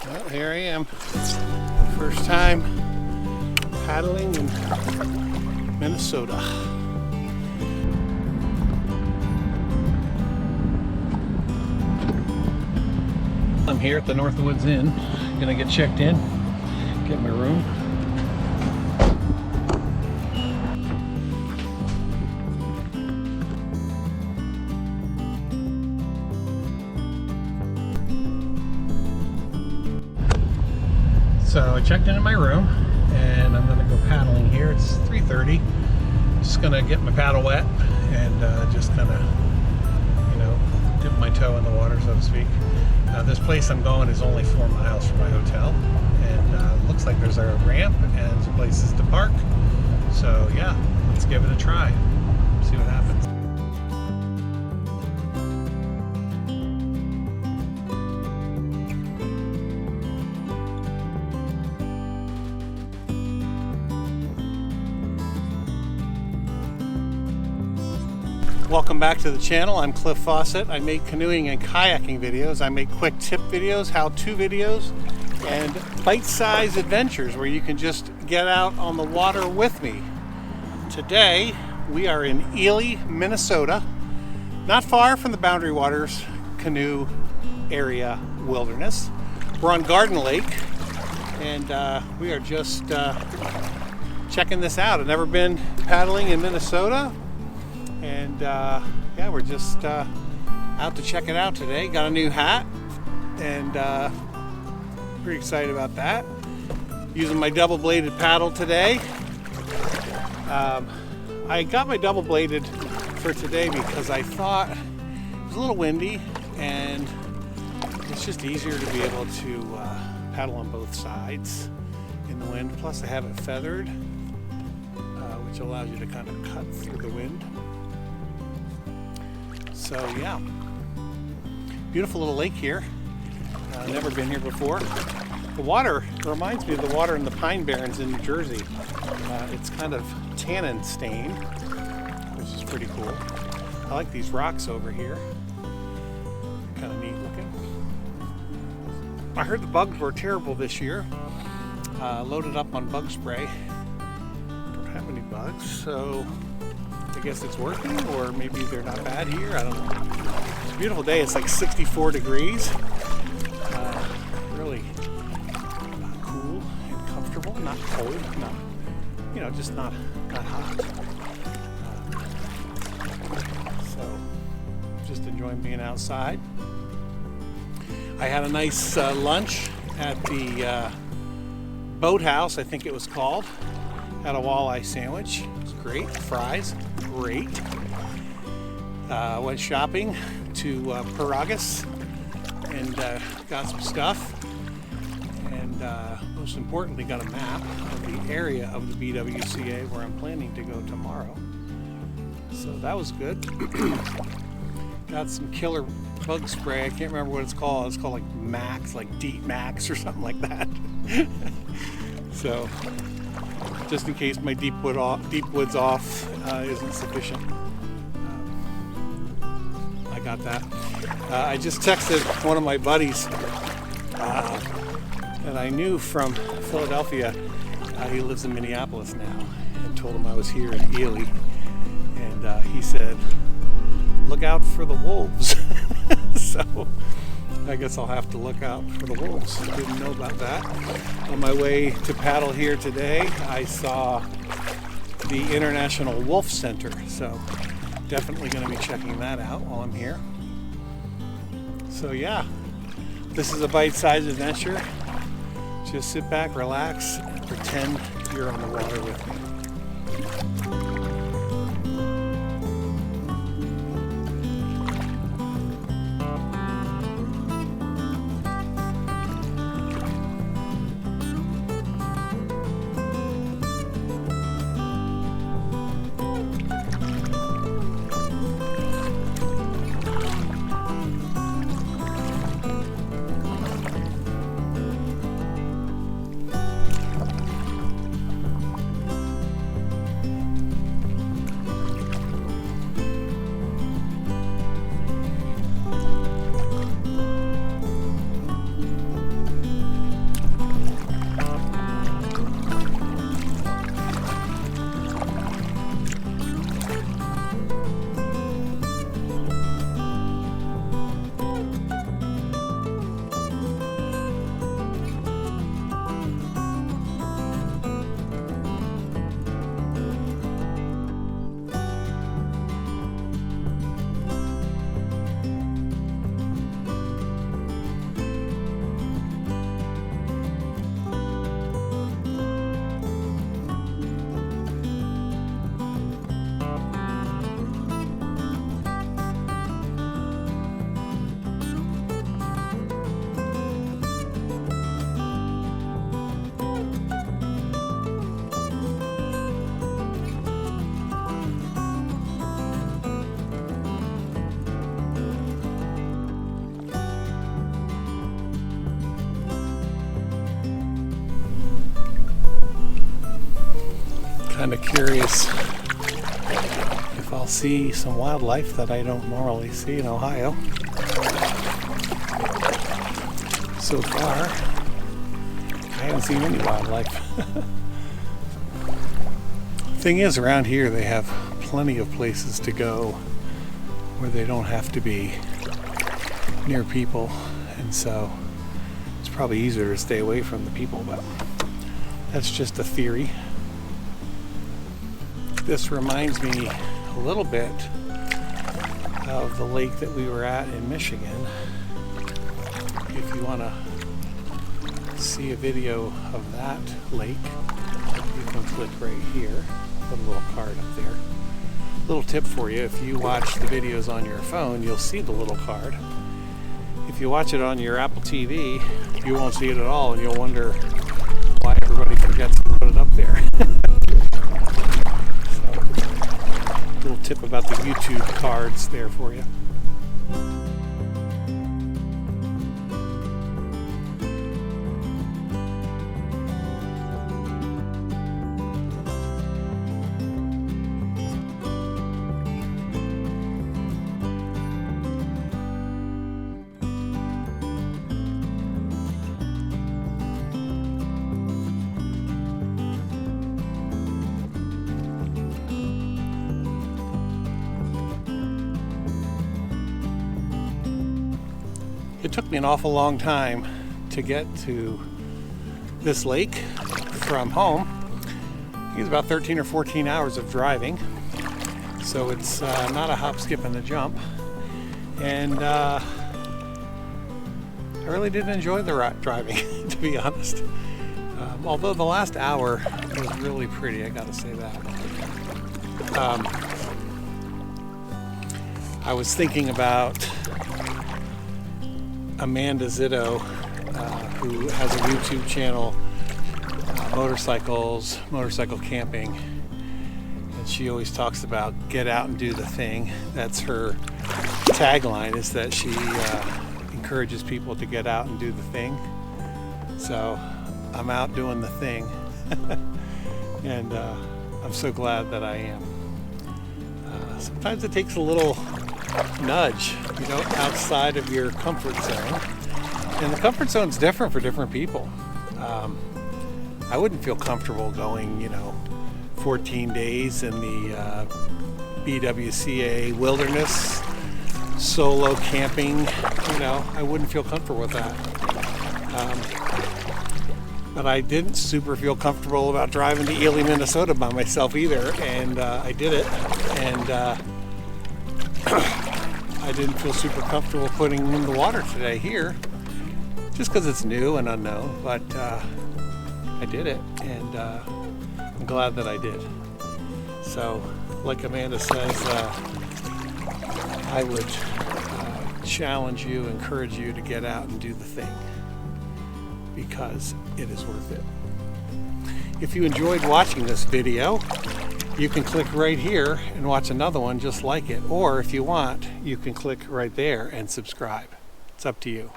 Well, here I am. First time paddling in Minnesota. I'm here at the Northwoods Inn. Gonna get checked in, get my room. So I checked into my room and I'm gonna go paddling here. It's 3:30. Just gonna get my paddle wet and just kind of, you know, dip my toe in the water, so to speak. This place I'm going is only 4 miles from my hotel, and looks like there's a ramp and some places to park. So yeah, let's give it a try. See what happens. Welcome back to the channel. I'm Cliff Fawcett. I make canoeing and kayaking videos. I make quick tip videos, how-to videos, and bite-sized adventures where you can just get out on the water with me. Today, we are in Ely, Minnesota, not far from the Boundary Waters Canoe area wilderness. We're on Garden Lake, and we are just checking this out. I've never been paddling in Minnesota. And yeah, we're just out to check it out today. Got a new hat and pretty excited about that. Using my double-bladed paddle today. I got my double-bladed for today because I thought it was a little windy and it's just easier to be able to paddle on both sides in the wind. Plus I have it feathered, which allows you to kind of cut through the wind. So yeah, beautiful little lake here. Never been here before. The water reminds me of the water in the Pine Barrens in New Jersey. It's kind of tannin stained, which is pretty cool. I like these rocks over here. Kind of neat looking. I heard the bugs were terrible this year. Loaded up on bug spray. Don't have any bugs, so I guess it's working, or maybe they're not bad here. I don't know. It's a beautiful day. It's like 64 degrees. Really cool and comfortable. Not cold. Not, you know, just not hot. So just enjoying being outside. I had a nice lunch at the boathouse, I think it was called. Had a walleye sandwich. It was great. Fries. Great. Went shopping to Paragus and got some stuff, and most importantly got a map of the area of the BWCA where I'm planning to go tomorrow. So that was good. Got some killer bug spray. I can't remember what it's called. It's called like Max, like Deep Max or something like that. So just in case my deep woods off isn't sufficient. I got that. I just texted one of my buddies that I knew from Philadelphia. He lives in Minneapolis now, and told him I was here in Ely. And he said, look out for the wolves. So I guess I'll have to look out for the wolves. Didn't know about that. On my way to paddle here today, I saw the International Wolf Center. So definitely going to be checking that out while I'm here. So yeah, this is a bite-sized adventure. Just sit back, relax, and pretend you're on the water with me. kind of curious if I'll see some wildlife that I don't normally see in Ohio. So far, I haven't seen any wildlife. Thing is, around here they have plenty of places to go where they don't have to be near people, and so it's probably easier to stay away from the people, but that's just a theory. This reminds me a little bit of the lake that we were at in Michigan. If you want to see a video of that lake, you can click right here. Put a little card up there. Little tip for you: if you watch the videos on your phone, you'll see the little card. If you watch it on your Apple TV, you won't see it at all, and you'll wonder why everybody forgets to put it up there. So, little tip about the YouTube cards there for you. It took me an awful long time to get to this lake from home. I think it's about 13 or 14 hours of driving, so it's not a hop, skip, and a jump. And I really didn't enjoy the driving, to be honest. Although the last hour was really pretty, I gotta say that. I was thinking about Amanda Zitto, who has a YouTube channel, motorcycle camping, and she always talks about get out and do the thing. That's her tagline, is that she encourages people to get out and do the thing. So I'm out doing the thing, and I'm so glad that I am. Sometimes it takes a little nudge, outside of your comfort zone. And the comfort zone's different for different people. I wouldn't feel comfortable going, 14 days in the BWCA wilderness, solo camping. I wouldn't feel comfortable with that. But I didn't super feel comfortable about driving to Ely, Minnesota by myself either, and I did it. And I didn't feel super comfortable putting in the water today here, just because it's new and unknown, but I did it, and I'm glad that I did. So, like Amanda says, I would challenge you, encourage you to get out and do the thing, because it is worth it. If you enjoyed watching this video, you can click right here and watch another one just like it. Or if you want, you can click right there and subscribe. It's up to you.